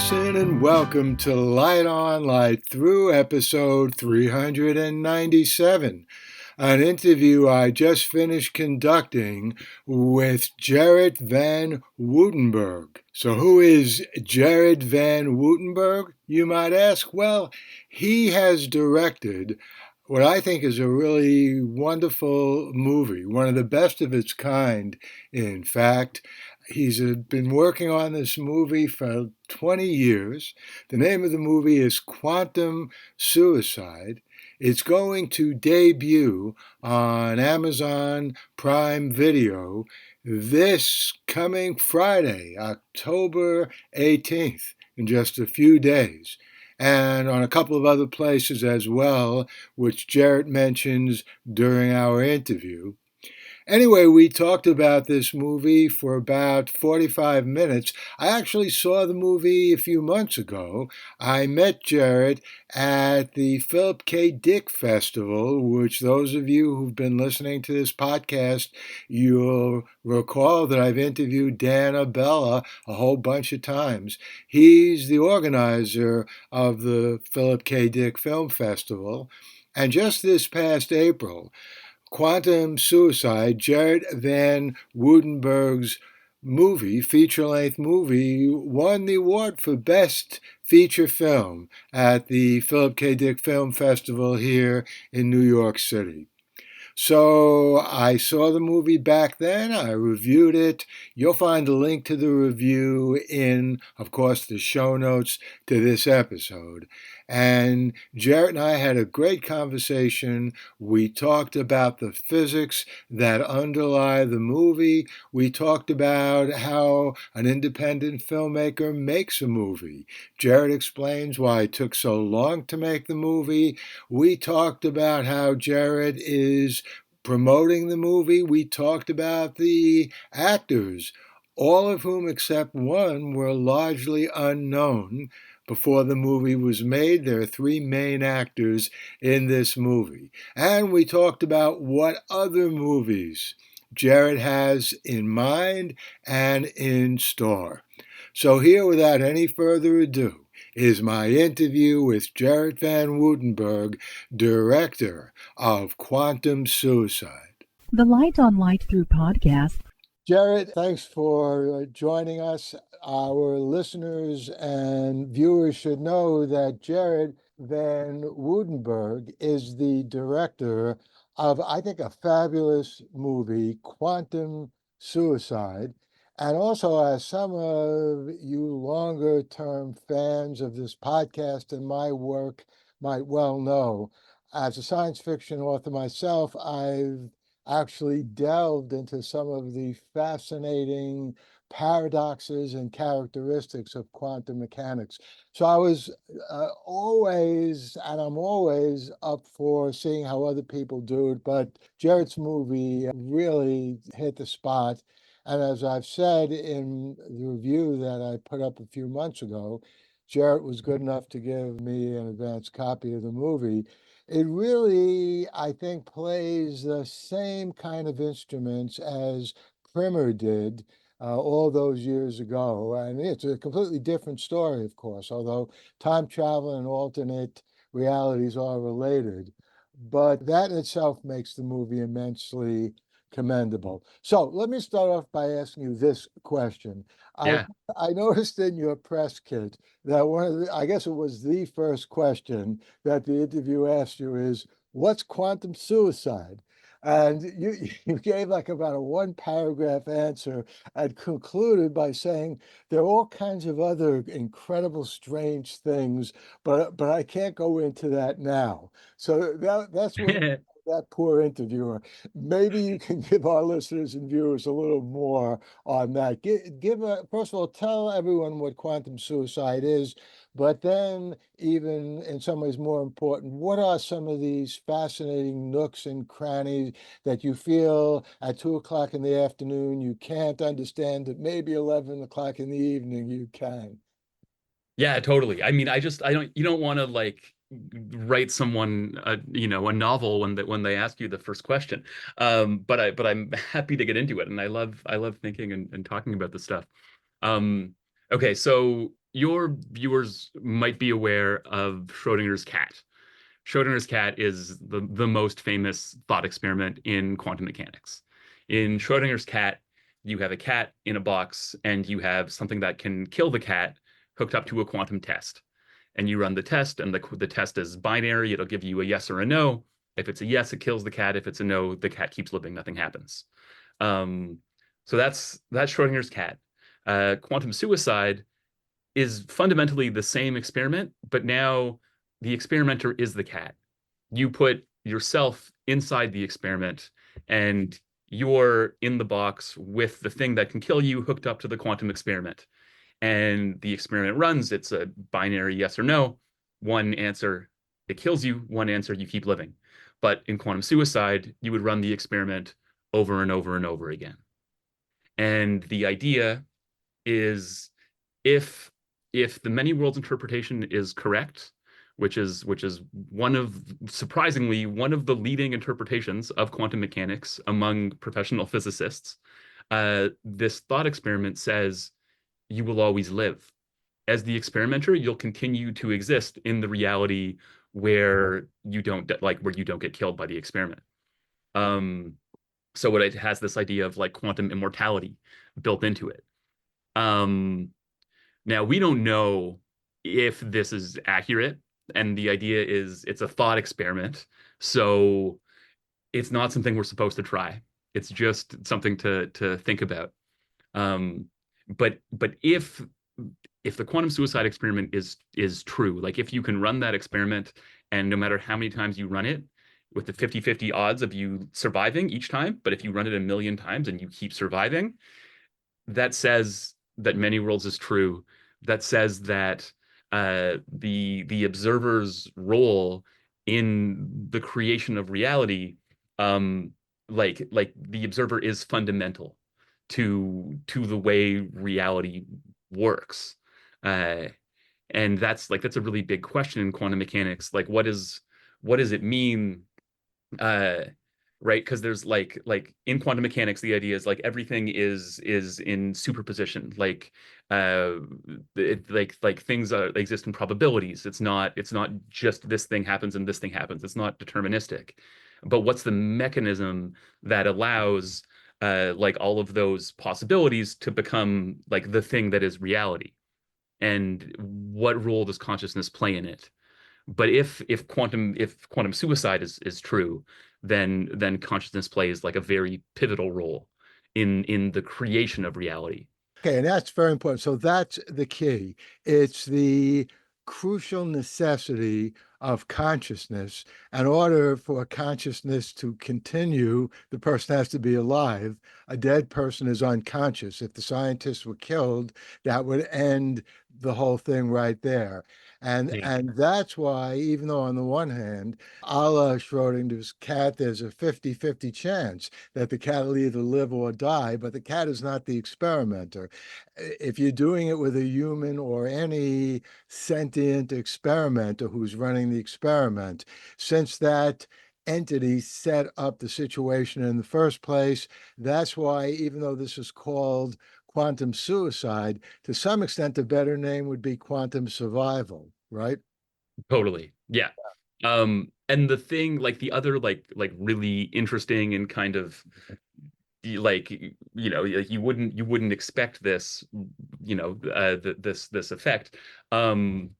Levinson, and welcome to Light On, Light Through, episode 397, an interview I just finished conducting with Gerrit Van Woudenberg. So who is Gerrit Van Woudenberg, you might ask? Well, he has directed what I think is a really wonderful movie, one of the best of its kind, in fact. He's been working on this movie for 20 years. The name of the movie is Quantum Suicide. It's going to debut on Amazon Prime Video this coming Friday, October 18th, in just a few days, and on a couple of other places as well, which Gerrit mentions during our interview. Anyway, we talked about this movie for about 45 minutes. I actually saw the movie a few months ago. I met Gerrit at the Philip K. Dick Festival, which those of you who've been listening to this podcast, you'll recall that I've interviewed Dan Abella a whole bunch of times. He's the organizer of the Philip K. Dick Film Festival. And just this past April, Quantum Suicide, Gerrit Van Woudenberg's movie, feature-length movie, won the award for Best Feature Film at the Philip K. Dick Film Festival here in New York City. So I saw the movie back then. I reviewed it. You'll find a link to the review in, of course, the show notes to this episode. And Gerrit and I had a great conversation. We talked about the physics that underlie the movie. We talked about how an independent filmmaker makes a movie. Gerrit explains why it took so long to make the movie. We talked about how Gerrit is promoting the movie. We talked about the actors, all of whom except one were largely unknown before the movie was made. There are three main actors in this movie. And we talked about what other movies Gerrit has in mind and in store. So here, without any further ado, is my interview with Gerrit Van Woudenberg, director of Quantum Suicide. The Light on Light Through podcast. Gerrit, thanks for joining us. Our listeners and viewers should know that Gerrit Van Woudenberg is the director of, I think, a fabulous movie, Quantum Suicide. And also, as some of you longer-term fans of this podcast and my work might well know, as a science fiction author myself, I've actually delved into some of the fascinating paradoxes and characteristics of quantum mechanics. So I was always, and I'm always up for seeing how other people do it, but Gerrit's movie really hit the spot. And as I've said in the review that I put up a few months ago, Gerrit was good enough to give me an advance copy of the movie. It really, I think, plays the same kind of instruments as Primer did all those years ago. And it's a completely different story, of course, although time travel and alternate realities are related. But that in itself makes the movie immensely commendable. So let me start off by asking you this question. Yeah. I noticed in your press kit that one of the, I guess it was the first question that the interview asked you is, what's quantum suicide? And you gave like about a one paragraph answer and concluded by saying there are all kinds of other incredible, strange things, but I can't go into that now. So that's what that poor interviewer. Maybe you can give our listeners and viewers a little more on that. First of all, tell everyone what quantum suicide is, but then, even in some ways more important, what are some of these fascinating nooks and crannies that you feel at 2 o'clock in the afternoon you can't understand, at maybe 11 o'clock in the evening you can? Yeah, totally. I mean, you don't want to like write someone a novel when they ask you the first question. But I'm happy to get into it, and I love thinking and talking about this stuff. Okay, so your viewers might be aware of Schrodinger's cat. Schrodinger's cat is the most famous thought experiment in quantum mechanics. In Schrodinger's cat, you have a cat in a box and you have something that can kill the cat hooked up to a quantum test. And you run the test, and the test is binary. It'll give you a yes or a no. If it's a yes, it kills the cat. If it's a no, the cat keeps living. Nothing happens. Um, so that's Schrodinger's cat. Quantum suicide is fundamentally the same experiment, but now the experimenter is the cat. You put yourself inside the experiment, and you're in the box with the thing that can kill you hooked up to the quantum experiment. And the experiment runs. It's a binary yes or no. One answer, it kills you. One answer, you keep living. But in quantum suicide, you would run the experiment over and over and over again. And the idea is if if the many worlds interpretation is correct, which is one of surprisingly one of the leading interpretations of quantum mechanics among professional physicists, this thought experiment says you will always live. As the experimenter, you'll continue to exist in the reality where you don't get killed by the experiment. Um, so what it has this idea of like quantum immortality built into it. Um, Now, we don't know if this is accurate, and the idea is it's a thought experiment. So it's not something we're supposed to try. It's just something to think about. Um, but if the quantum suicide experiment is true, like if you can run that experiment and no matter how many times you run it, with the 50-50 odds of you surviving each time, but if you run it a million times and you keep surviving, that says that many worlds is true. That says that the observer's role in the creation of reality, um, like the observer is fundamental to the way reality works. Uh, and that's a really big question in quantum mechanics. Like, what does it mean, uh right? Because there's like in quantum mechanics the idea is like everything is in superposition, uh like things exist in probabilities. It's not just this thing happens and this thing happens. It's not deterministic. But what's the mechanism that allows like all of those possibilities to become like the thing that is reality? And what role does consciousness play in it? But if quantum suicide is true, then consciousness plays like a very pivotal role in the creation of reality. Okay, and that's very important. So that's the key. It's the crucial necessity of consciousness. In order for consciousness to continue, the person has to be alive. A dead person is unconscious. If the scientists were killed, that would end the whole thing right there. And Yeah. and that's why, even though on the one hand, a la Schrodinger's cat, there's a 50-50 chance that the cat will either live or die, but the cat is not the experimenter. If you're doing it with a human or any sentient experimenter who's running the experiment, since that entity set up the situation in the first place, that's why, even though this is called quantum suicide, to some extent, a better name would be quantum survival, right? Totally. Yeah. And the thing, like the other like really interesting and kind of like like you wouldn't expect this, this effect. um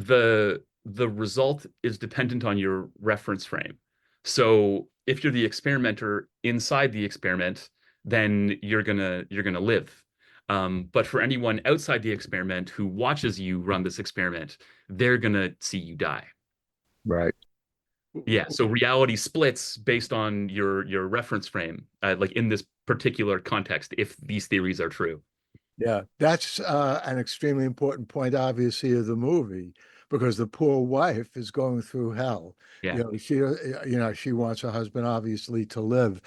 the result is dependent on your reference frame. So if you're the experimenter inside the experiment, then you're gonna live. But for anyone outside the experiment who watches you run this experiment, they're gonna see you die. Right. Yeah, so reality splits based on your reference frame, like in this particular context, if these theories are true. Yeah, that's an extremely important point, obviously, of the movie, because the poor wife is going through hell. Yeah. She wants her husband obviously to live.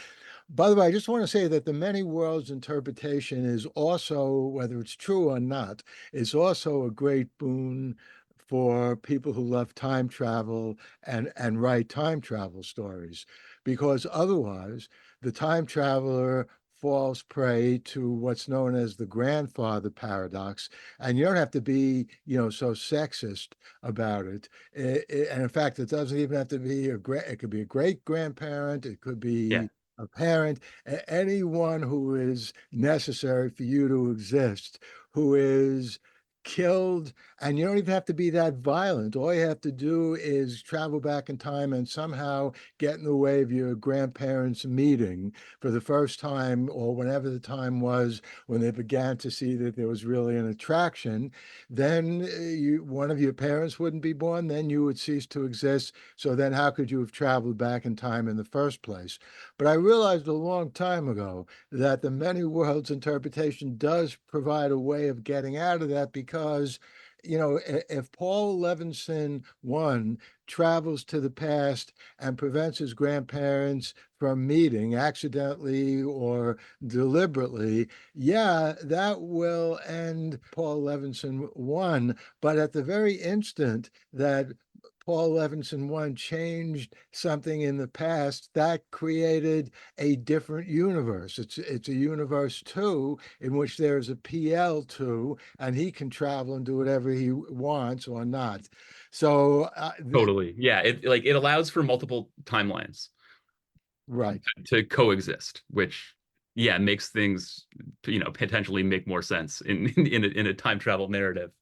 By the way, I just want to say that the many worlds interpretation is also, whether it's true or not, is also a great boon for people who love time travel and write time travel stories, because otherwise the time traveler falls prey to what's known as the grandfather paradox. And you don't have to be, so sexist about it. And in fact, it doesn't even have to be it could be a great grandparent, it could Yeah, be a parent, anyone who is necessary for you to exist, who is killed, and you don't even have to be that violent. All you have to do is travel back in time and somehow get in the way of your grandparents meeting for the first time, or whenever the time was when they began to see that there was really an attraction. Then one of your parents wouldn't be born, then you would cease to exist. So then how could you have traveled back in time in the first place? But I realized a long time ago that the many worlds interpretation does provide a way of getting out of that, because if Paul Levinson one travels to the past and prevents his grandparents from meeting accidentally or deliberately, yeah, that will end Paul Levinson one. But at the very instant that Paul Levinson one changed something in the past, that created a different universe. It's a universe two in which there's a PL2, and he can travel and do whatever he wants or not. So totally. Yeah, it allows for multiple timelines right. to coexist, which yeah makes things potentially make more sense in a time travel narrative.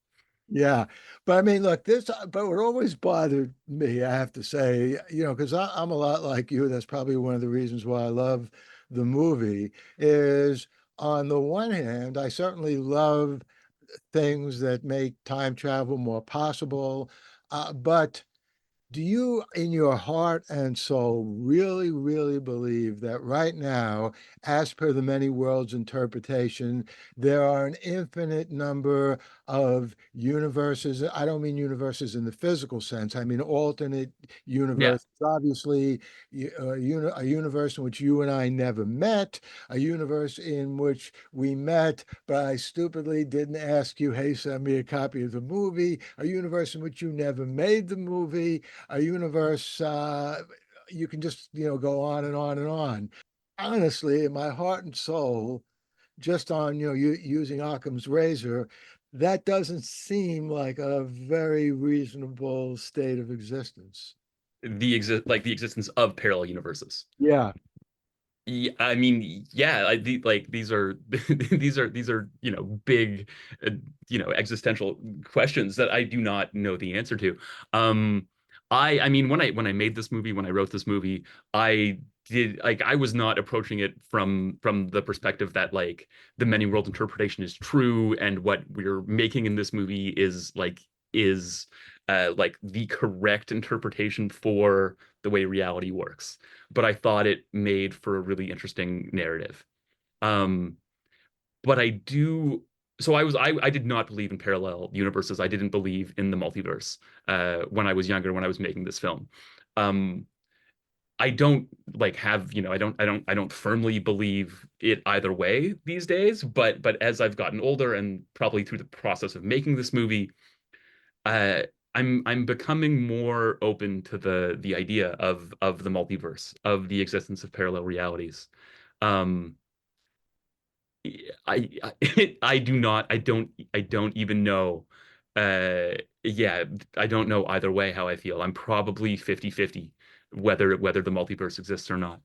Yeah, but I mean, look, but what always bothered me, I have to say, because I'm a lot like you. That's probably one of the reasons why I love the movie. Is on the one hand, I certainly love things that make time travel more possible, but do you, in your heart and soul, really, really believe that right now, as per the many worlds interpretation, there are an infinite number of universes? I don't mean universes in the physical sense, I mean alternate Yeah, universes. Obviously, a universe in which you and I never met, a universe in which we met, but I stupidly didn't ask you, hey, send me a copy of the movie, a universe in which you never made the movie, a universe, you can just go on and on and on. Honestly, in my heart and soul, just on using Occam's razor, that doesn't seem like a very reasonable state of existence. the existence of parallel universes. Yeah, Yeah, I mean, yeah, these are these are big existential questions that I do not know the answer to. Um, I mean when I made this movie, when I wrote this movie, I did I was not approaching it from the perspective that the many world interpretation is true and what we're making in this movie is the correct interpretation for the way reality works, but I thought it made for a really interesting narrative. Um, but I do. So I did not believe in parallel universes. I didn't believe in the multiverse when I was younger, when I was making this film. Um, I don't have, I don't firmly believe it either way these days, but as I've gotten older and probably through the process of making this movie, uh, I'm becoming more open to the idea of the multiverse, of the existence of parallel realities. Um, I do not I don't even know. Yeah, I don't know either way how I feel. I'm probably 50-50 whether the multiverse exists or not.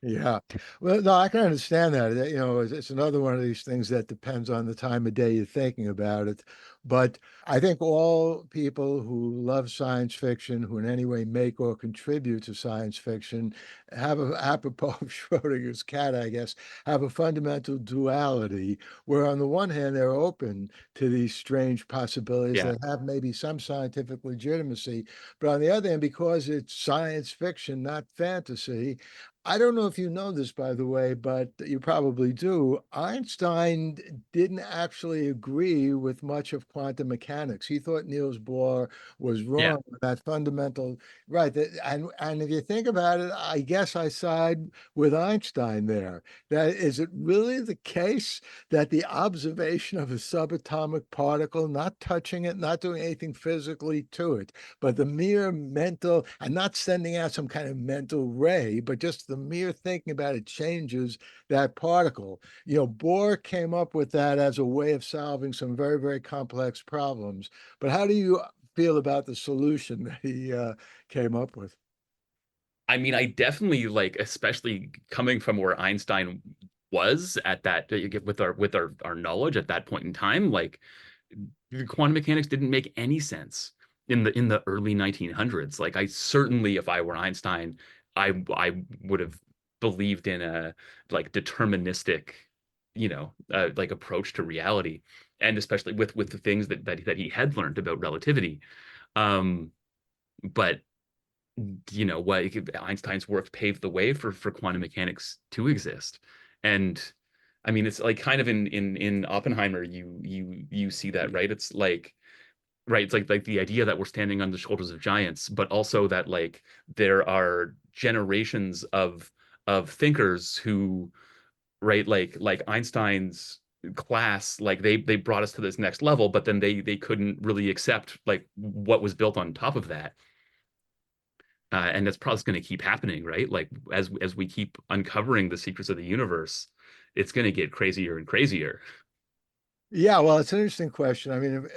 yeah. Well, no, I can understand that. It's another one of these things that depends on the time of day you're thinking about it. But I think all people who love science fiction, who in any way make or contribute to science fiction, have apropos of Schrodinger's cat, I guess, have a fundamental duality where on the one hand, they're open to these strange possibilities Yeah. that have maybe some scientific legitimacy. But on the other hand, because it's science fiction, not fantasy, I don't know if you know this, by the way, but you probably do. Einstein didn't actually agree with much of quantum mechanics. He thought Niels Bohr was Yeah. wrong with that fundamental, right? And if you think about it, I guess I side with Einstein there. That is it really the case that the observation of a subatomic particle, not touching it, not doing anything physically to it, but the mere mental, and not sending out some kind of mental ray, but just the the mere thinking about it changes that particle. Bohr came up with that as a way of solving some very, very complex problems. But how do you feel about the solution that he came up with? I mean, I definitely like, especially coming from where Einstein was at that, with our knowledge at that point in time, like quantum mechanics didn't make any sense in the early 1900s. Like I certainly, if I were Einstein, I would have believed in a like deterministic, like approach to reality, and especially with the things that he had learned about relativity. Um, but what Einstein's work paved the way for quantum mechanics to exist. And I mean, it's like kind of in Oppenheimer, you see that, right? It's like, right, it's like the idea that we're standing on the shoulders of giants, but also that like there are generations of thinkers who, right, like Einstein's class, like they brought us to this next level, but then they couldn't really accept like what was built on top of that. And that's probably going to keep happening, right? Like as we keep uncovering the secrets of the universe, it's going to get crazier and crazier. Yeah, well, it's an interesting question. I mean,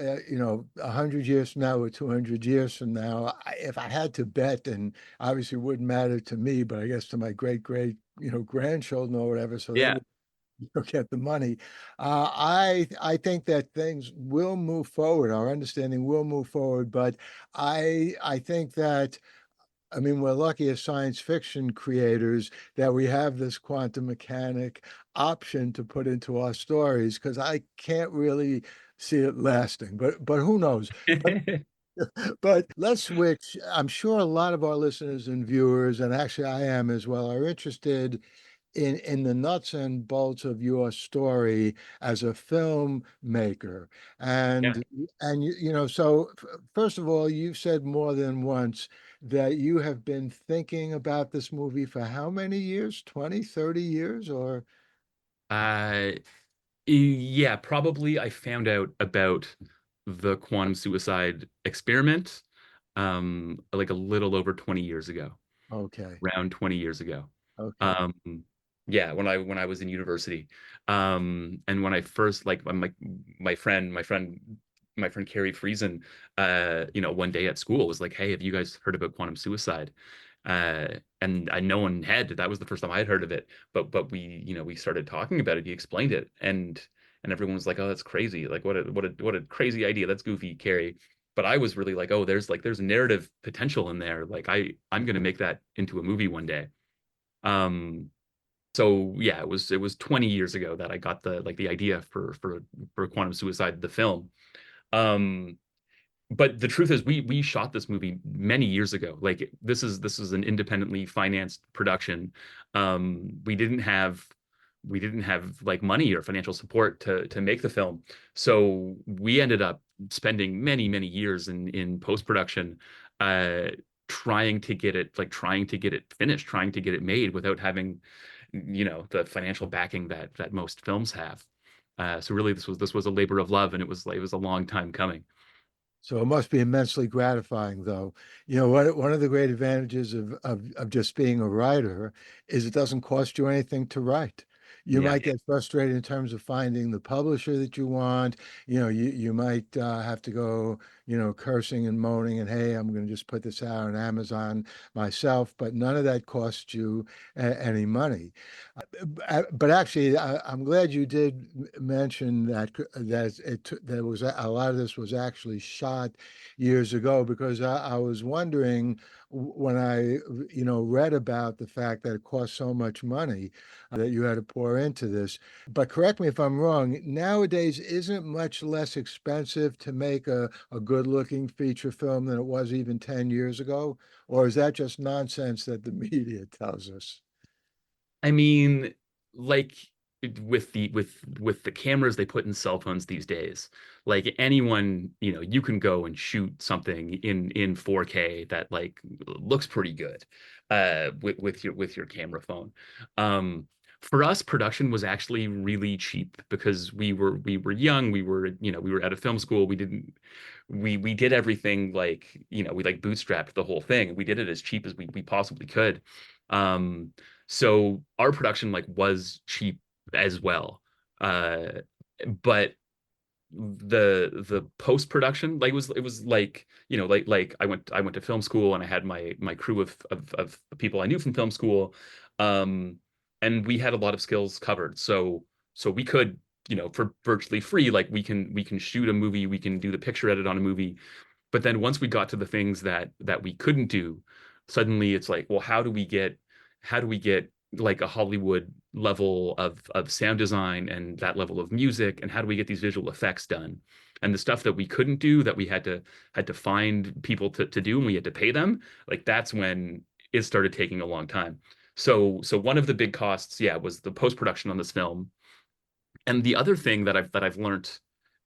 100 years from now or 200 years from now, if I had to bet, and obviously it wouldn't matter to me, but I guess to my great great grandchildren or whatever, so they Yeah. would get the money. I think that things will move forward. Our understanding will move forward, but I think that. I mean, we're lucky as science fiction creators that we have this quantum mechanic option to put into our stories because I can't really see it lasting. But who knows? But but let's switch. I'm sure a lot of our listeners and viewers, and actually I am as well, are interested in the nuts and bolts of your story as a filmmaker. Yeah. And so first of all, you've said more than once that you have been thinking about this movie for how many years? 20, 30 years or Uh, yeah, probably I found out about the quantum suicide experiment like a little over 20 years ago, okay. around 20 years ago. Okay. Um, yeah, when I was in university. And when I first like my friend Carrie Friesen, one day at school was like, "Hey, have you guys heard about quantum suicide?" And no one had. That was the first time I had heard of it. But we started talking about it. He explained it, and everyone was like, "Oh, that's crazy! Like, what a crazy idea! That's goofy, Carrie." But I was really like, "Oh, there's narrative potential in there. Like, I'm gonna make that into a movie one day." Um, so yeah, it was 20 years ago that I got the idea for Quantum Suicide, the film. Um, but the truth is we shot this movie many years ago. Like this is an independently financed production. We didn't have like money or financial support to make the film. So we ended up spending many years in post-production uh trying to get it finished, trying to get it made without having the financial backing that most films have. So really this was a labor of love, and it was a long time coming. So it must be immensely gratifying, though. One of the great advantages of just being a writer is it doesn't cost you anything to write. You Yeah. might get frustrated in terms of finding the publisher that you want. You might have to go, cursing and moaning and, hey, I'm going to just put this out on Amazon myself, but none of that costs you any money. But actually, I'm glad you did mention that there was a lot of this was actually shot years ago because I was wondering when I read about the fact that it cost so much money that you had to pour into this. But correct me if I'm wrong. Nowadays, isn't it much less expensive to make a good-looking feature film than it was even 10 years ago? Or is that just nonsense that the media tells us? I mean, like with the cameras they put in cell phones these days, like anyone, you can go and shoot something in 4K that like looks pretty good with your camera phone. Um, for us, production was actually really cheap because we were young, we were out of film school. We did everything like we like bootstrapped the whole thing. We did it as cheap as we possibly could. Um, So our production like was cheap as well. Uh, but the post production like it was like like I went to film school and I had my crew of people I knew from film school, um and we had a lot of skills covered, so we could, for virtually free, like we can shoot a movie, we can do the picture edit on a movie. But then once we got to the things that we couldn't do, suddenly it's like, well, how do we get like a Hollywood level of sound design and that level of music, and how do we get these visual effects done? And the stuff that we couldn't do, that we had to find people to do, and we had to pay them, like that's when it started taking a long time. So one of the big costs, yeah, was the post-production on this film. And the other thing that I've learned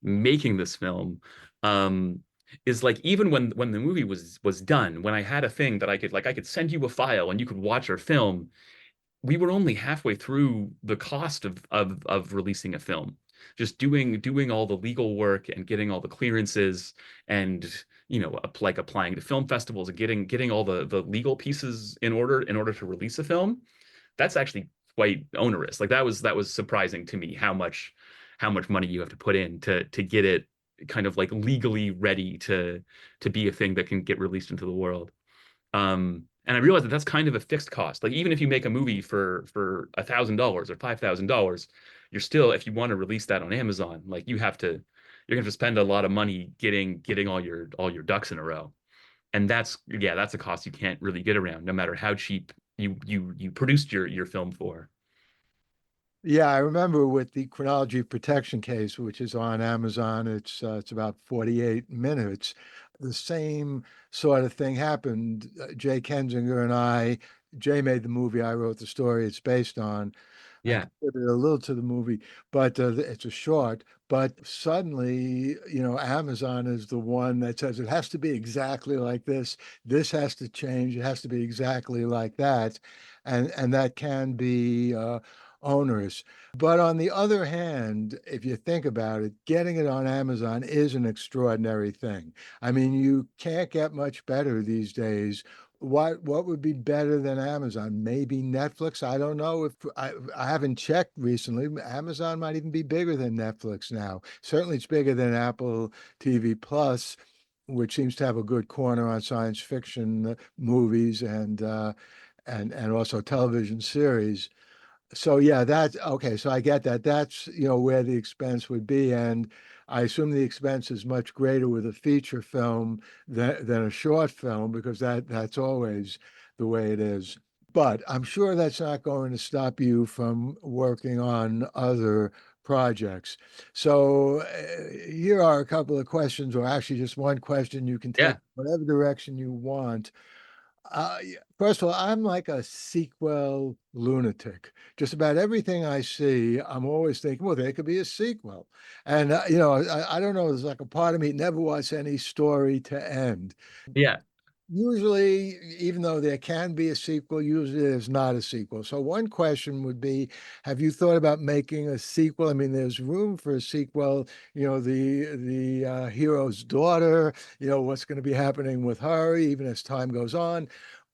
making this film, um, is like even when the movie was done, when I had a thing that I could send you a file and you could watch our film, we were only halfway through the cost of releasing a film. Just doing all the legal work and getting all the clearances, and like applying to film festivals and getting all the legal pieces in order to release a film. That's actually quite onerous. Like that was surprising to me how much money you have to put in to get it kind of like legally ready to be a thing that can get released into the world. And I realized that that's kind of a fixed cost. Like even if you make a movie for $1,000 or $5,000, you're still, if you want to release that on Amazon, like you're gonna have to spend a lot of money getting all your ducks in a row. And that's a cost you can't really get around, no matter how cheap you produced your film for. Yeah, I remember with the chronology protection case, which is on Amazon. It's about 48 minutes. The same sort of thing happened. Jay Kensinger and I, Jay made the movie, I wrote the story it's based on. I Yeah. contributed a little to the movie, but it's a short. But suddenly, Amazon is the one that says it has to be exactly like this. This has to change. It has to be exactly like that, and that can be onerous. But on the other hand, if you think about it, getting it on Amazon is an extraordinary thing. I mean, you can't get much better these days. What would be better than Amazon? Maybe Netflix. I don't know, if I haven't checked recently. Amazon might even be bigger than Netflix now. Certainly it's bigger than Apple TV Plus, which seems to have a good corner on science fiction movies and also television series. So yeah, that's okay. So I get that. That's, where the expense would be. And I assume the expense is much greater with a feature film than a short film, because that's always the way it is. But I'm sure that's not going to stop you from working on other projects. So here are a couple of questions, or actually just one question. You can take Yeah. whatever direction you want. Yeah, first of all, I'm like a sequel lunatic. Just about everything I see, I'm always thinking, well, there could be a sequel. And, I don't know, there's like a part of me never wants any story to end. Yeah. Usually, even though there can be a sequel, usually there's not a sequel. So one question would be, have you thought about making a sequel? I mean, there's room for a sequel, the hero's daughter, what's going to be happening with her, even as time goes on.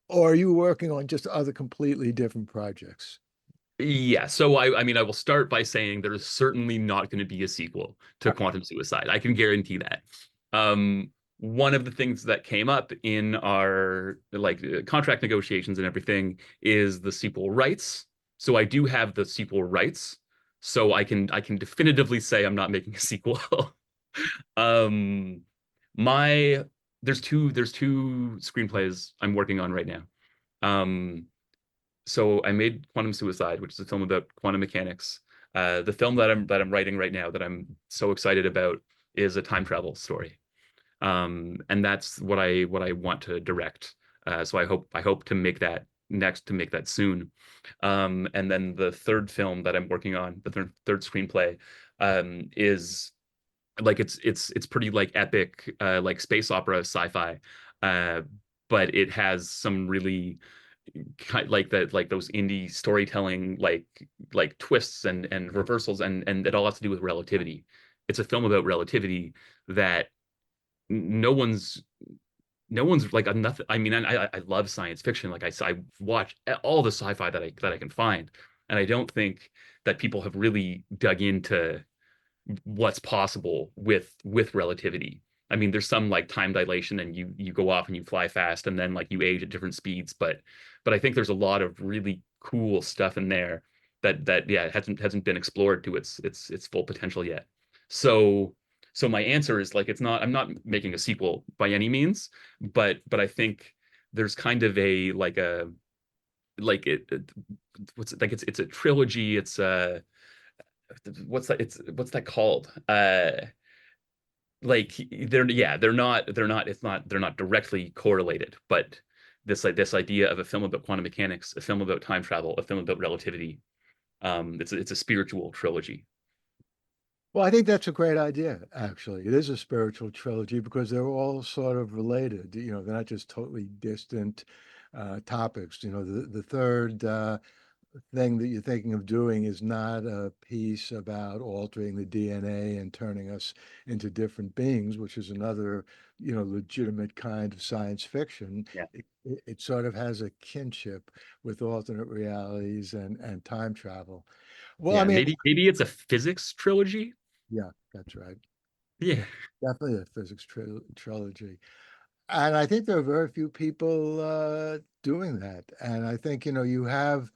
Or are you working on just other completely different projects? Yeah, so I mean, I will start by saying there is certainly not going to be a sequel to Quantum Suicide. I can guarantee that. One of the things that came up in our like contract negotiations and everything is the sequel rights. So I do have the sequel rights. So I can definitively say I'm not making a sequel. Um, my there's two screenplays I'm working on right now. Um, so I made Quantum Suicide, which is a film about quantum mechanics. The film that I'm writing right now, that I'm so excited about, is a time travel story, and that's what I want to direct. So I hope to make that next, to make that soon. And then the third film that I'm working on, the third screenplay, is like it's pretty like epic, like space opera sci-fi, uh, but it has some really like that, like those indie storytelling, like twists and reversals, and it all has to do with relativity. It's a film about relativity that no one's no one's like nothing. I mean, I love science fiction. Like I watch all the sci-fi that I can find, and I don't think that people have really dug into what's possible with relativity. I mean, there's some like time dilation, and you go off and you fly fast, and then like you age at different speeds. But I think there's a lot of really cool stuff in there that yeah hasn't been explored to its full potential yet. So so my answer is like it's not I'm not making a sequel by any means, but I think there's kind of a like a like it what's it like it's a trilogy. It's what's that called? Like they're not directly correlated, but this idea of a film about quantum mechanics, a film about time travel, a film about relativity. It's a spiritual trilogy. Well, I think that's a great idea, actually. It is a spiritual trilogy because they're all sort of related. They're not just totally distant topics. The third thing that you're thinking of doing is not a piece about altering the DNA and turning us into different beings, which is another, legitimate kind of science fiction. Yeah. It sort of has a kinship with alternate realities and time travel. Well, I Yeah, mean, maybe it's a physics trilogy. yeah, that's right. Yeah. Definitely a physics trilogy. And I think there are very few people doing that. And I think, you have,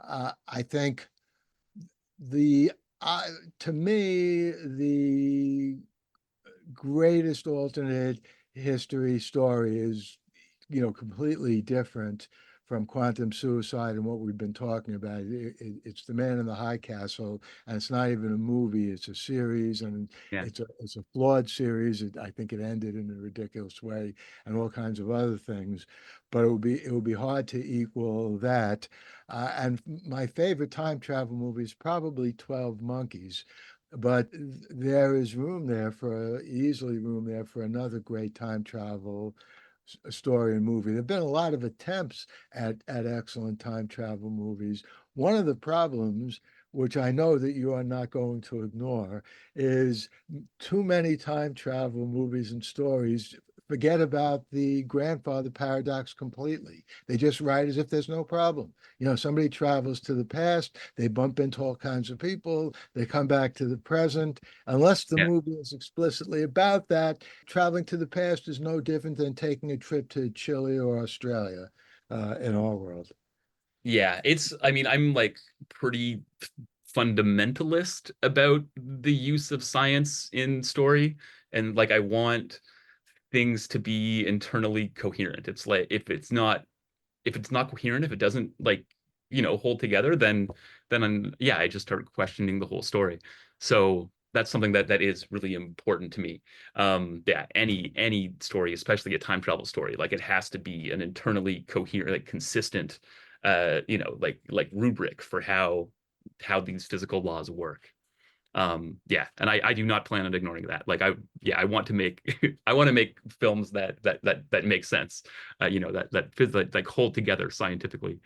I think the, uh, to me, the greatest alternate history story is, completely different from quantum suicide and what we've been talking about. It's The Man in the High Castle, and it's not even a movie; it's a series, and Yeah. it's a flawed series. I think it ended in a ridiculous way, and all kinds of other things. But it would be hard to equal that. And my favorite time travel movie is probably 12 Monkeys, but there is room there for easily room there for another great time travel story and movie. There've been a lot of attempts at excellent time travel movies. One of the problems, which I know that you are not going to ignore, is too many time travel movies and stories forget about the grandfather paradox completely. They just write as if there's no problem. Somebody travels to the past, they bump into all kinds of people, they come back to the present. Unless the Yeah. movie is explicitly about that, traveling to the past is no different than taking a trip to Chile or Australia in our world. Yeah, I mean, I'm like pretty fundamentalist about the use of science in story. And like, I want things to be internally coherent. It's like, if it's not coherent, if it doesn't like, hold together, yeah, I just start questioning the whole story. So that's something that is really important to me. Yeah, any story, especially a time travel story, like it has to be an internally coherent, like consistent, like rubric for how these physical laws work. Yeah, and I do not plan on ignoring that. Like I want to make I want to make films that make sense, that like hold together scientifically.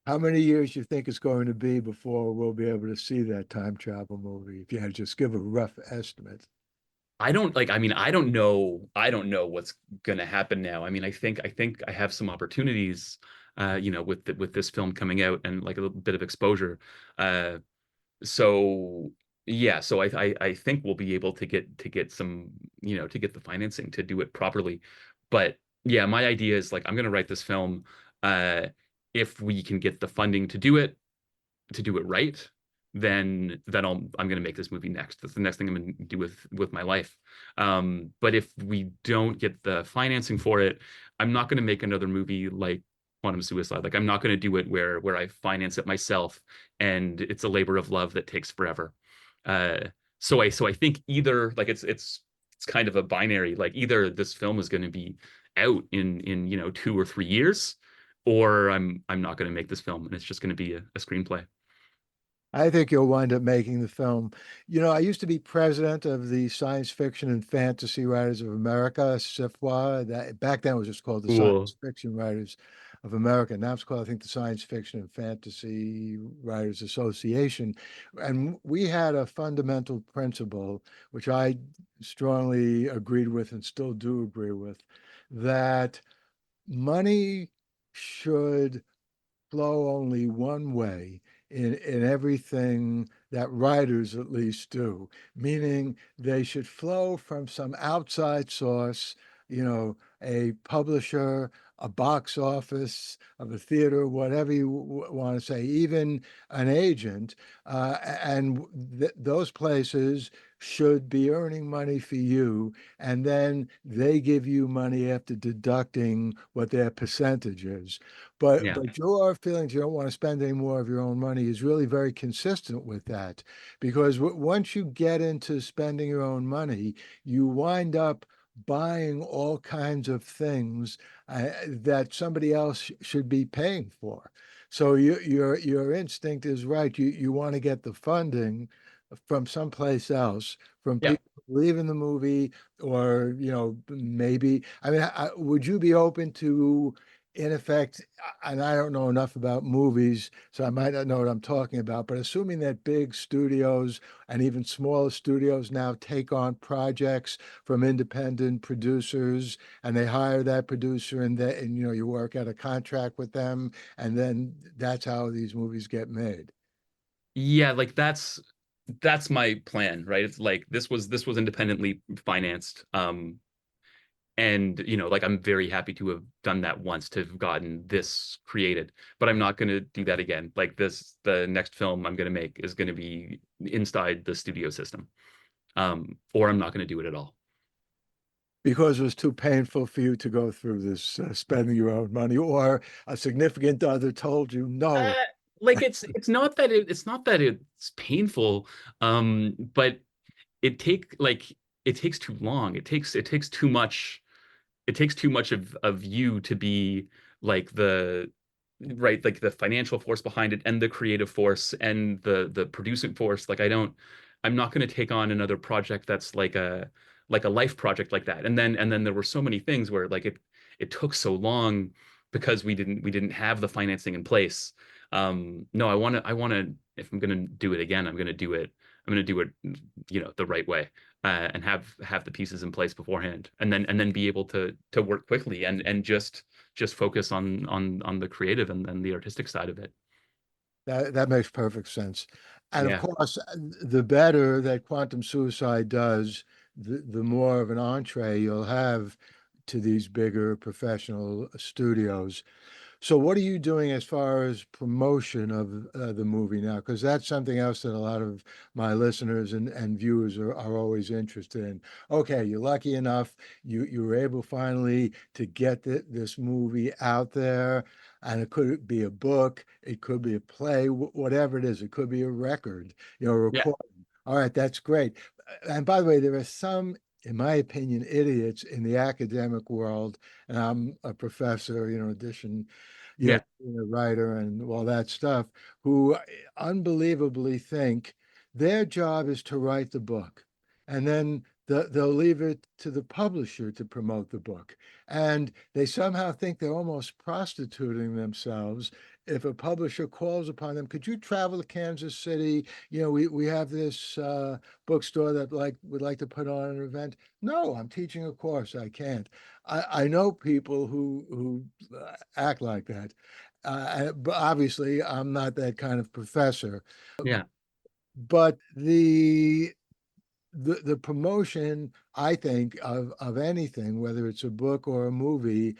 How many years do you think it's going to be before we'll be able to see that time travel movie? If you had to just give a rough estimate. I mean, I don't know what's gonna happen now. I mean, I think I have some opportunities, with this film coming out and like a little bit of exposure. Uh, so yeah, so I think we'll be able to get some, to get the financing to do it properly. But yeah, my idea is like I'm gonna write this film, uh, if we can get the funding to do it right, then I'm going to make this movie next. That's the next thing I'm going to do with my life. But if we don't get the financing for it, I'm not going to make another movie like Quantum Suicide. Like I'm not going to do it where I finance it myself and it's a labor of love that takes forever. Uh, so I think either like it's kind of a binary. Like either this film is going to be out in 2 or 3 years, or I'm not going to make this film and it's just going to be a screenplay. I think you'll wind up making the film. I used to be president of the Science Fiction and Fantasy Writers of America, SIFWA. That back then it was just called the Cool. Science Fiction Writers of America. Now it's called, I think, the Science Fiction and Fantasy Writers Association. And we had a fundamental principle, which I strongly agreed with and still do agree with, that money should flow only one way in everything that writers at least do, meaning they should flow from some outside source, a publisher, a box office of a theater, whatever you want to say, even an agent. And those places should be earning money for you, and then they give you money after deducting what their percentage is. But Yeah. but your feelings you don't want to spend any more of your own money is really very consistent with that, because once you get into spending your own money, you wind up buying all kinds of things that somebody else should be paying for. So your instinct is right. You want to get the funding from someplace else, from Yeah. people who believe in the movie, or maybe. I mean, would you be open to, in effect, and I don't know enough about movies, so I might not know what I'm talking about, but assuming that big studios and even smaller studios now take on projects from independent producers, and they hire that producer, and you work out a contract with them, and then that's how these movies get made. Yeah, like that's my plan, right? It's like this was independently financed. And like I'm very happy to have done that once, to have gotten this created, but I'm not going to do that again. Like the next film I'm going to make is going to be inside the studio system, or I'm not going to do it at all. Because it was too painful for you to go through this, spending your own money, or a significant other told you no. Uh, like it's not that it's painful, but it takes too long. It takes too much. It takes too much of you to be like the right, like the financial force behind it and the creative force and the producing force. Like I'm not going to take on another project that's like a life project like that. And then there were so many things where like it took so long because we didn't have the financing in place. No, I want to if I'm going to do it again, I'm going to do it the right way, and have the pieces in place beforehand, and then be able to work quickly and just focus on the creative and then the artistic side of it. That makes perfect sense. And of Yeah. course, the better that quantum suicide does, the more of an entree you'll have to these bigger professional studios. So, what are you doing as far as promotion of the movie now? Because that's something else that a lot of my listeners and viewers are always interested in. Okay, you're lucky enough, you were able finally to get this movie out there, and it could be a book, it could be a play, whatever it is, it could be a record, a Yeah. recording. All right, that's great. And by the way, there are some, in my opinion, idiots in the academic world, and I'm a professor, in addition, Yeah. being a writer and all that stuff, who unbelievably think their job is to write the book. And then they'll leave it to the publisher to promote the book. And they somehow think they're almost prostituting themselves if a publisher calls upon them. Could you travel to Kansas City? We have this bookstore that would like to put on an event. No, I'm teaching a course. I can't. I know people who act like that. But obviously, I'm not that kind of professor. Yeah. But the promotion, I think, of anything, whether it's a book or a movie,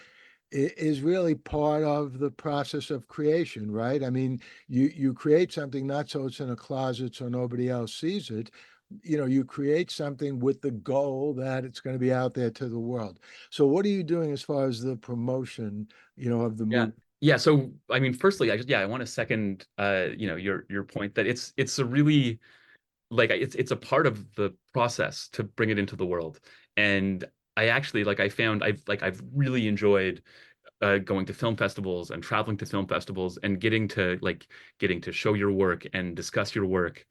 is really part of the process of creation, right? I mean, you create something not so it's in a closet so nobody else sees it. You create something with the goal that it's going to be out there to the world. So, what are you doing as far as the promotion, of the Yeah. movie? Yeah. So I mean, firstly, I want to second your point that it's a really like it's a part of the process to bring it into the world. And I actually like I found I've really enjoyed going to film festivals and traveling to film festivals and getting to show your work and discuss your work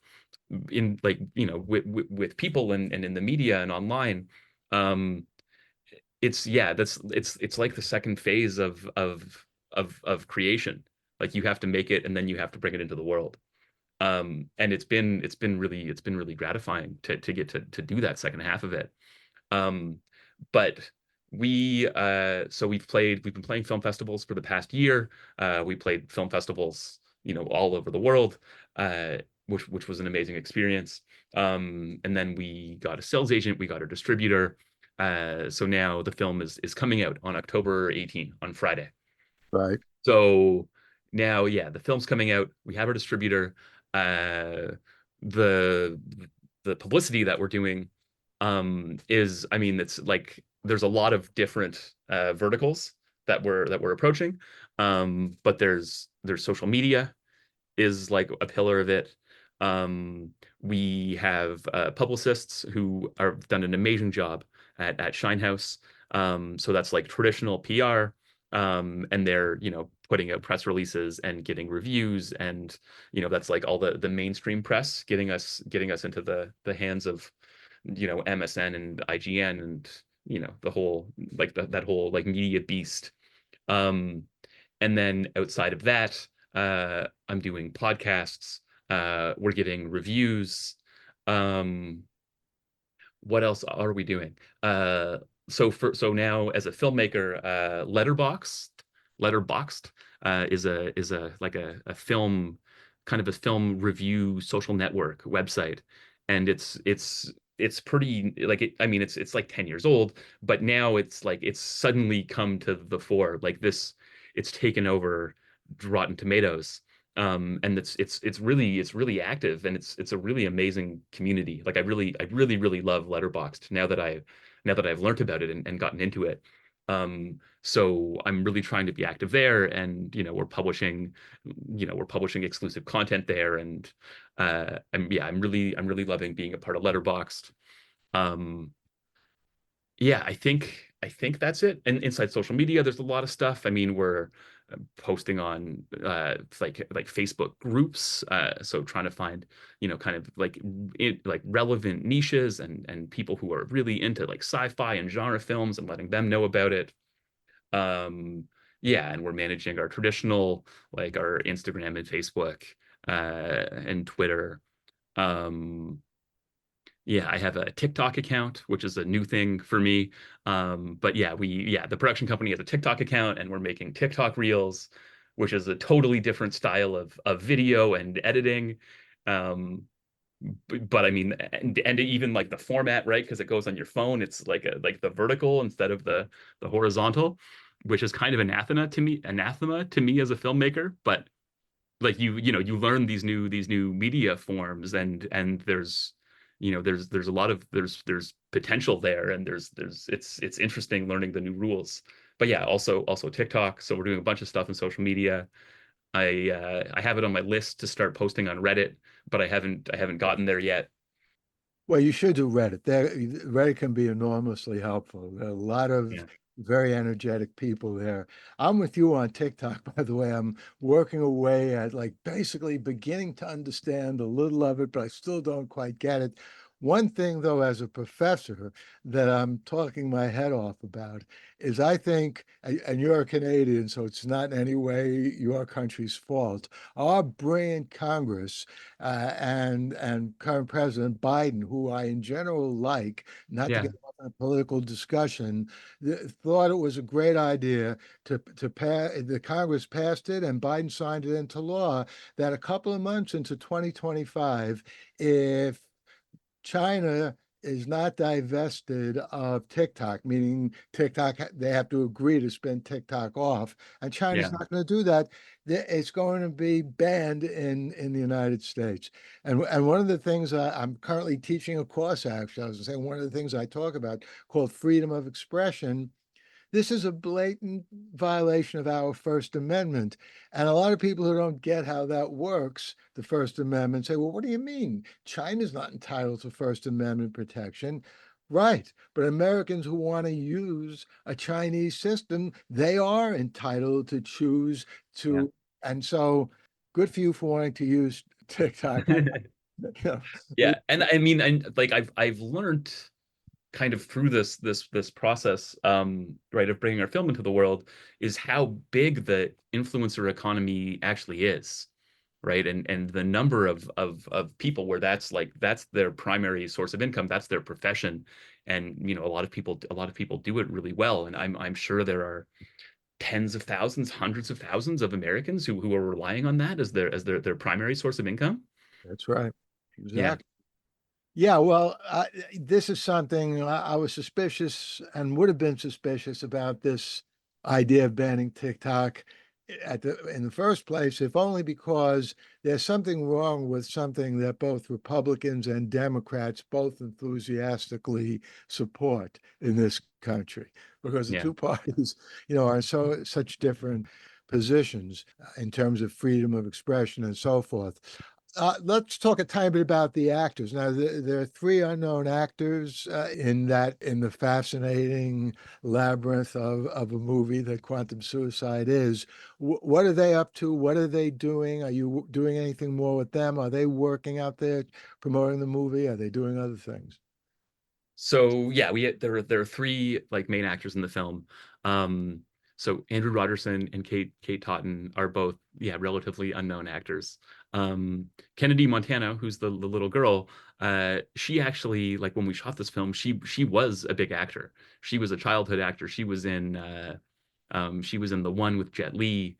in with people and in the media and online. um it's yeah that's it's like the second phase of creation. Like you have to make it and then you have to bring it into the world. And it's been really gratifying to get to do that second half of it. But We've been playing film festivals for the past year. We played film festivals, all over the world, uh, which was an amazing experience. And then we got a sales agent, we got a distributor. So now the film is coming out on October 18 on Friday. Right. So now, yeah, the film's coming out. We have our distributor. Uh, the the publicity that we're doing is, I mean, it's like there's a lot of different verticals that we're approaching. But there's social media is like a pillar of it. We have publicists who have done an amazing job at Shinehouse. So that's like traditional PR. And they're, putting out press releases and getting reviews, and that's like all the mainstream press getting us into the hands of MSN and IGN and the whole like that whole like media beast. Um, and then outside of that, I'm doing podcasts. We're getting reviews. Um, what else are we doing? So now as a filmmaker, Letterboxed is a like a film kind of a film review social network website, and it's pretty like I mean it's like 10 years old, but now it's like it's suddenly come to the fore like this. It's taken over Rotten Tomatoes, and it's really active, and it's a really amazing community. Like I really love Letterboxd now that I've learned about it and gotten into it. So I'm really trying to be active there, and we're publishing exclusive content there, and I'm really loving being a part of Letterboxd. um yeah, I think that's it. And inside social media, there's a lot of stuff. I mean, we're posting on like Facebook groups, so trying to find, kind of like relevant niches and people who are really into like sci-fi and genre films and letting them know about it. Um, yeah, and we're managing our traditional like our Instagram and Facebook and Twitter. Um, yeah, I have a TikTok account, which is a new thing for me. But yeah, the production company has a TikTok account, and we're making TikTok reels, which is a totally different style of video and editing. Um, but I mean, and even like the format, right? Because it goes on your phone, it's like the vertical instead of the horizontal, which is kind of anathema to me as a filmmaker. But like you learn these new media forms, and there's a lot of there's potential there, and it's interesting learning the new rules. But yeah, also TikTok, so we're doing a bunch of stuff in social media. I have it on my list to start posting on Reddit, but I haven't gotten there yet. Well, you should do Reddit. Reddit can be enormously helpful. There are a lot of Yeah. very energetic people there. I'm with you on TikTok, by the way. I'm working away at like basically beginning to understand a little of it, but I still don't quite get it. One thing, though, as a professor, that I'm talking my head off about is I think, and you're a Canadian, so it's not in any way your country's fault. Our brilliant Congress and current President Biden, who I in general like, not to Yeah. get off on a political discussion, thought it was a great idea to pass. The Congress passed it, and Biden signed it into law that a couple of months into 2025, if China is not divested of TikTok, meaning TikTok, they have to agree to spin TikTok off, and China's Yeah. not going to do that. It's going to be banned in the United States. And one of the things I'm currently teaching a course, actually, I was saying one of the things I talk about called freedom of expression. This is a blatant violation of our First Amendment. And a lot of people who don't get how that works, the First Amendment, say, well, what do you mean? China's not entitled to First Amendment protection. Right. But Americans who want to use a Chinese system, they are entitled to choose Yeah. to. And so good for you for wanting to use TikTok. You know, Yeah, and I mean, and like I've learned kind of through this process, right, of bringing our film into the world, is how big the influencer economy actually is, right? And the number of people where that's their primary source of income, that's their profession, and a lot of people do it really well, and I'm sure there are tens of thousands, hundreds of thousands of Americans who are relying on that as their primary source of income. That's right. Yeah, Exactly. Yeah, well, this is something I was suspicious and would have been suspicious about this idea of banning TikTok in the first place, if only because there's something wrong with something that both Republicans and Democrats both enthusiastically support in this country, because the yeah. two parties, are in such different positions in terms of freedom of expression and so forth. Let's talk a tiny bit about the actors. Now, there are three unknown actors in the fascinating labyrinth of a movie that Quantum Suicide is. What are they up to? What are they doing? Are you doing anything more with them? Are they working out there promoting the movie? Are they doing other things? So yeah, there are three like main actors in the film. Um, so Andrew Rogerson and Kate Totten are both relatively unknown actors. Kennedy Montana, who's the little girl, she actually, like, when we shot this film, she was a big actor. She was a childhood actor. She was in the one with Jet Li.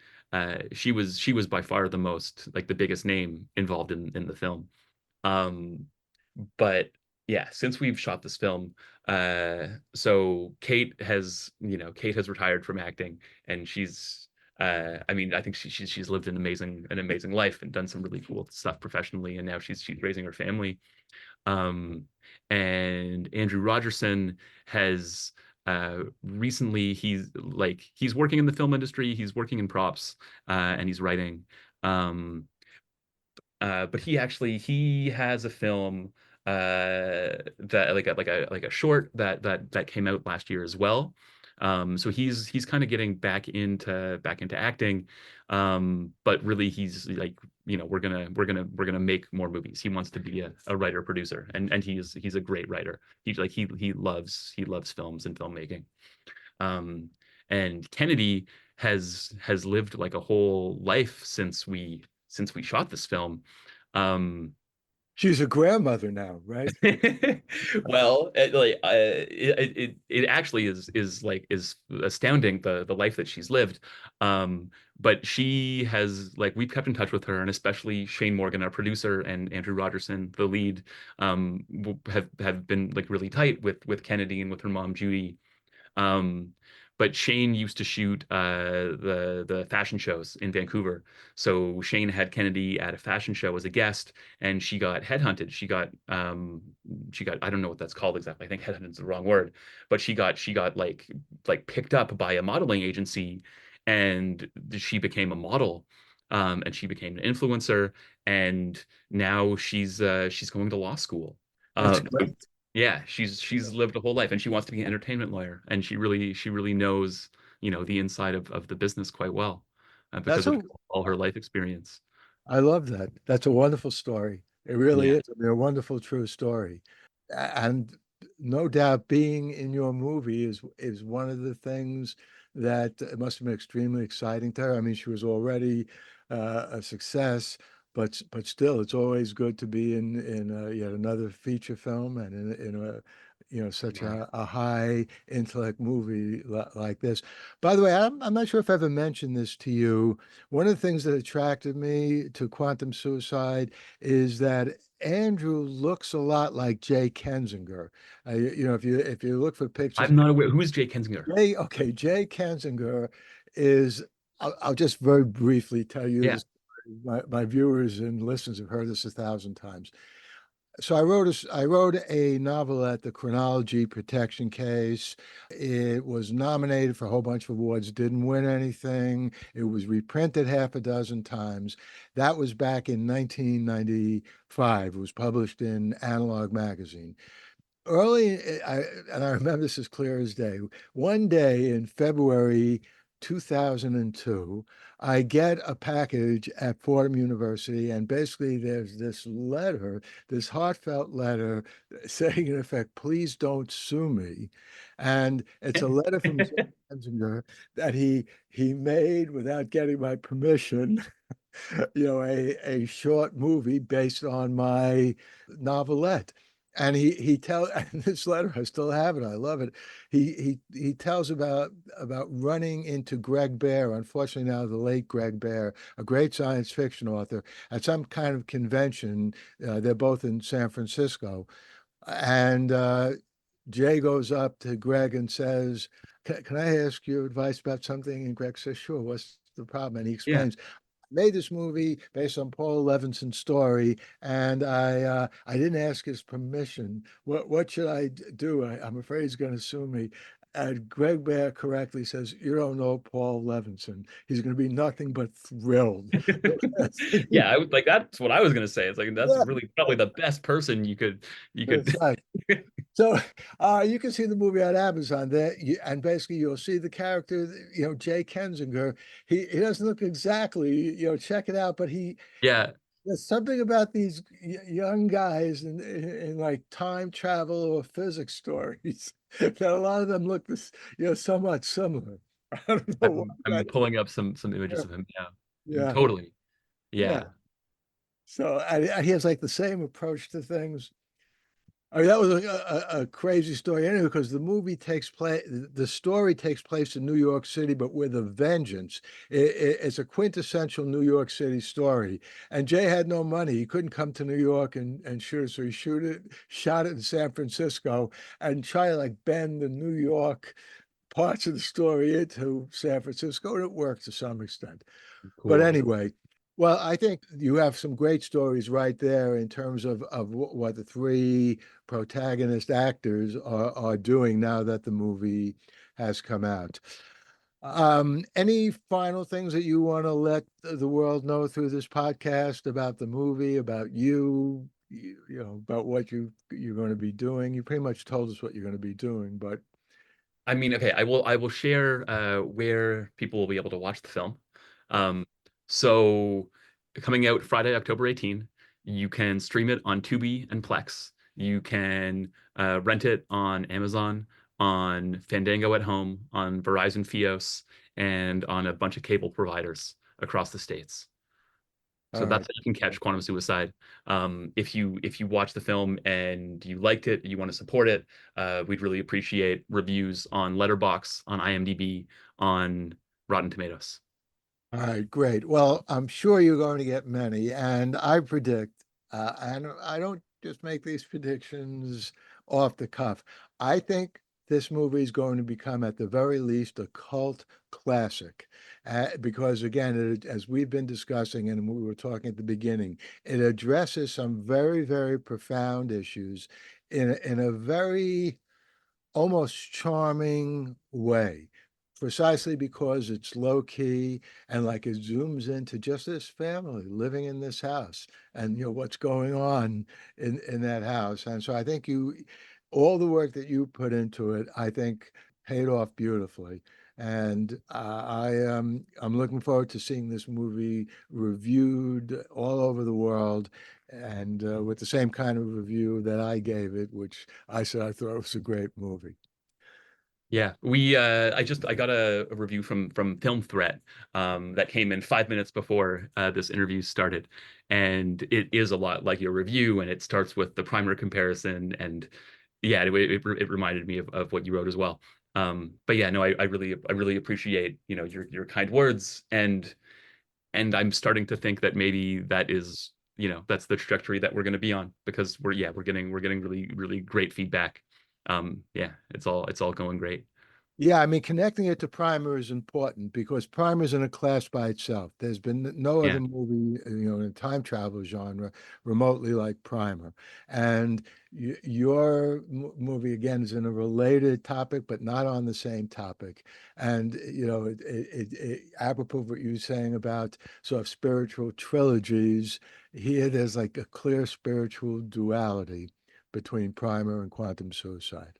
She was by far the biggest name involved in the film. Um, but yeah, since we've shot this film, so Kate has retired from acting, and I mean, I think she's lived an amazing life and done some really cool stuff professionally, and now she's raising her family. Um, and Andrew Rogerson has recently he's working in the film industry, he's working in props, and he's writing. Um, but he has a film that like a short that came out last year as well. So he's kind of getting back into acting. But really he's like, we're gonna make more movies. He wants to be a writer producer, and he's a great writer. He loves films and filmmaking. Um, and Kennedy has lived like a whole life since we shot this film. Um, She's a grandmother now, right? well, it actually is astounding, the life that she's lived. Um, but she has, like, we've kept in touch with her, and especially Shane Morgan, our producer, and Andrew Rogerson, the lead, have been like really tight with Kennedy and with her mom Judy. Um, but Shane used to shoot the fashion shows in Vancouver. So Shane had Kennedy at a fashion show as a guest, and she got headhunted. She got I don't know what that's called exactly. I think headhunted is the wrong word, but she got like picked up by a modeling agency, and she became a model. And she became an influencer, and now she's going to law school. That's So great. yeah, she's lived a whole life, and she wants to be an entertainment lawyer, and she really knows, the inside of the business quite well, because That's of a all her life experience. I love that. That's a wonderful story. It really Yeah. is. I mean, a wonderful, true story. And no doubt being in your movie is one of the things that must have been extremely exciting to her. I mean, she was already a success, but still, it's always good to be in yet another feature film and in a such Yeah. a high intellect movie like this. By the way, I'm not sure if I ever mentioned this to you. One of the things that attracted me to Quantum Suicide is that Andrew looks a lot like Jay Kensinger. If you look for pictures I'm of not aware. Who's Jake Kensinger? Jay, okay, Jay Kensinger is. I'll just very briefly tell you Yeah. this. My viewers and listeners have heard this 1,000 times. So I wrote a novelette, The Chronology Protection Case. It was nominated for a whole bunch of awards, didn't win anything. It was reprinted half a dozen times. That was back in 1995. It was published in Analog Magazine. And I remember this as clear as day. One day in February 2002, I get a package at Fordham University, and basically there's this letter, this heartfelt letter saying, in effect, please don't sue me. And it's a letter from Jim Kensinger that he made without getting my permission, a short movie based on my novelette. And he tell and this letter, I still have it. I love it. He tells about running into Greg Bear, unfortunately now the late Greg Bear, a great science fiction author, at some kind of convention. They're both in San Francisco, and Jay goes up to Greg and says, can I ask your advice about something? And Greg says, sure, what's the problem? And he Yeah. explains, made this movie based on Paul Levinson's story, and I didn't ask his permission. What should I do? I'm afraid he's going to sue me. And Greg Bear correctly says, "You don't know Paul Levinson. He's going to be nothing but thrilled." Yeah, I would like that's what I was gonna say. It's like that's Yeah, really probably the best person you that's could right. So you can see the movie on Amazon there, and basically you'll see the character, Jay Kensinger. He doesn't look exactly, check it out, but yeah. there's something about these young guys in like time travel or physics stories that a lot of them look this, somewhat similar. I don't know I'm why. pulling up some Yeah, images of him. Yeah. yeah, Totally. yeah. Yeah. So and he has like the same approach to things. I mean, that was a crazy story anyway, because the story takes place in New York City, but with a vengeance. It's a quintessential New York City story. And Jay had no money. He couldn't come to New York and shoot it. So shot it in San Francisco and try to like bend the New York parts of the story into San Francisco. And it worked to some extent. But Cool. anyway, well, I think you have some great stories right there in terms of what the three protagonist actors are doing now that the movie has come out. Any final things that you want to let the world know through this podcast about the movie, about about what you're going to be doing? You pretty much told us what you're going to be doing, but I mean, okay, I will share where people will be able to watch the film. Um, so coming out Friday, October 18, you can stream it on Tubi and Plex. You can rent it on Amazon, on Fandango at Home, on Verizon Fios, and on a bunch of cable providers across the states. So all that's right. how you can catch Quantum Suicide. If you watch the film and you liked it, you want to support it, we'd really appreciate reviews on Letterboxd, on IMDb, on Rotten Tomatoes. All right, great. Well, I'm sure you're going to get many, and I predict, and I don't just make these predictions off the cuff. I think this movie is going to become, at the very least, a cult classic, because again, as we've been discussing and we were talking at the beginning, it addresses some very, very profound issues in a very almost charming way, precisely because it's low key and like it zooms into just this family living in this house and what's going on in that house. And so I think all the work that you put into it, I think paid off beautifully. And I'm looking forward to seeing this movie reviewed all over the world, and with the same kind of review that I gave it, which I said I thought it was a great movie. Yeah, I got a review from Film Threat that came in 5 minutes before this interview started, and it is a lot like your review, and it starts with the primer comparison, and yeah, it reminded me of what you wrote as well. But yeah, no, I really appreciate your kind words, and I'm starting to think that maybe that is that's the trajectory that we're going to be on because we're getting really great feedback. Yeah, it's all going great. Yeah, I mean, connecting it to Primer is important because Primer's in a class by itself. There's been no Yeah. other movie, in the time travel genre remotely like Primer. And your movie, again, is in a related topic, but not on the same topic. And, apropos of what you were saying about sort of spiritual trilogies, here there's like a clear spiritual duality between Primer and Quantum Suicide.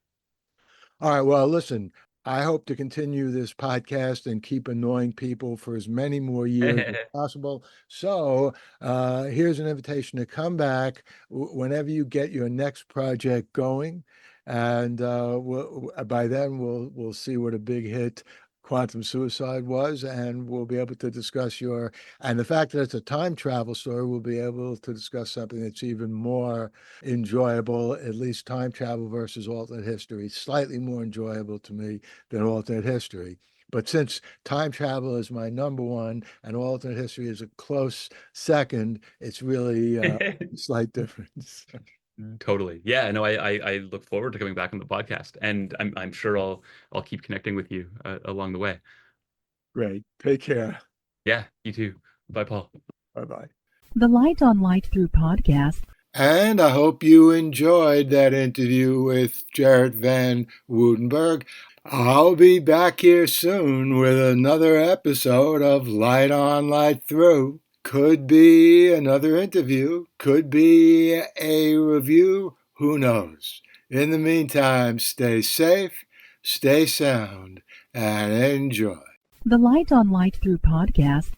All right. Well, listen, I hope to continue this podcast and keep annoying people for as many more years as possible. So here's an invitation to come back whenever you get your next project going. And by then we'll see what a big hit quantum suicide was, and we'll be able to discuss and the fact that it's a time travel story, we'll be able to discuss something that's even more enjoyable, at least time travel versus alternate history, slightly more enjoyable to me than alternate history. But since time travel is my number one and alternate history is a close second, it's really a slight difference. Totally. Yeah, no, I look forward to coming back on the podcast, and I'm sure I'll keep connecting with you along the way. Great. Take care. Yeah, you too. Bye, Paul. Bye-bye. The Light on Light Through podcast. And I hope you enjoyed that interview with Gerrit Van Woudenberg. I'll be back here soon with another episode of Light on Light Through. Could be another interview, could be a review, who knows. In the meantime, stay safe, stay sound, and enjoy. The Light on Light Through podcast.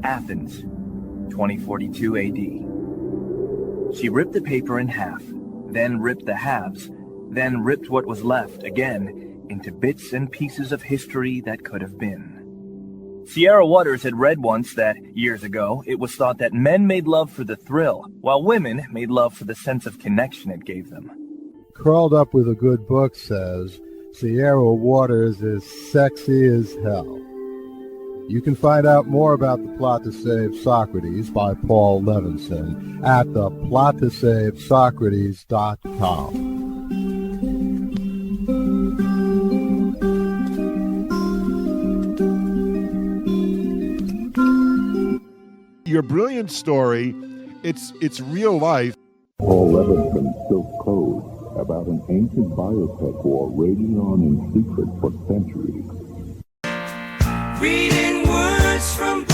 Athens, 2042 AD. She ripped the paper in half, then ripped the halves, then ripped what was left again into bits and pieces of history that could have been. Sierra Waters had read once that, years ago, it was thought that men made love for the thrill, while women made love for the sense of connection it gave them. Curled Up with a Good Book says, Sierra Waters is sexy as hell. You can find out more about The Plot to Save Socrates by Paul Levinson at theplottosavesocrates.com. Your brilliant story, it's real life. Paul Levinson spilt code about an ancient biotech war raging on in secret for centuries. Reading words from